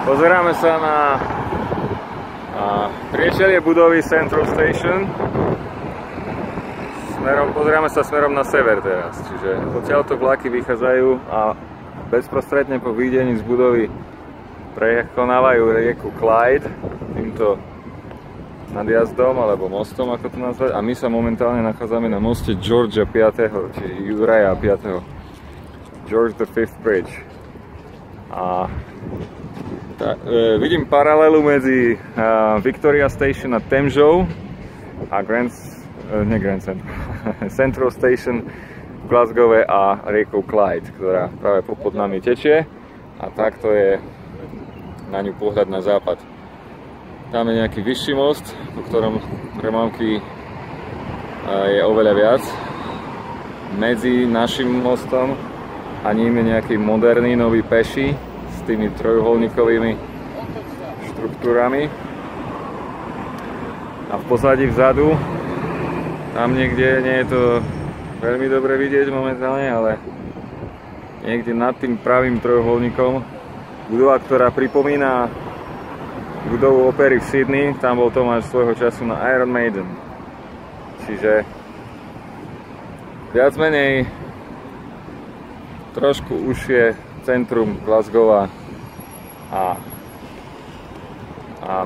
Pozeráme sa na priečelie budovy Central Station. Pozeráme sa smerom na sever teraz, čiže odtiaľto vlaky vychádzajú a bezprostredne po výjdení z budovy prekonávajú rieku Clyde týmto nadjazdom alebo mostom, ako to nazvať, a my sa momentálne nachádzame na moste Georgia V, či Uraja V. George V Bridge. A vidím paralelu medzi Victoria Station a Thamesou a Central Station v Glasgowe a riekou Clyde, ktorá práve pod nami tečie, a takto je na ňu pohľad na západ. Tam je nejaký vyšší most, po ktorom premávky je oveľa viac. Medzi našim mostom a ním je nejaký moderný nový peší s tými trojuholníkovými štruktúrami. A v pozadí vzadu, tam niekde, nie je to veľmi dobre vidieť momentálne, ale niekde nad tým pravým trojuholníkom budova, ktorá pripomína budovu opery v Sydney. Tam bol Tomáš svojho času na Iron Maiden. Čiže viac menej trošku užšie centrum Glasgowa a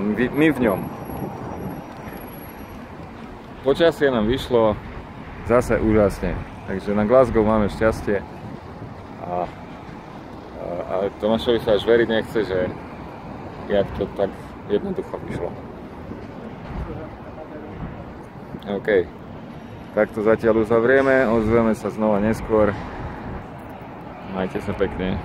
my v ňom. Počasie nám vyšlo zase úžasne, takže na Glasgow máme šťastie ale Tomášovi sa až veriť nechce, že jak to tak jednoducho vyšlo. OK, tak to zatiaľ uzavrieme, ozveme sa znova neskôr. Majte sa pekne.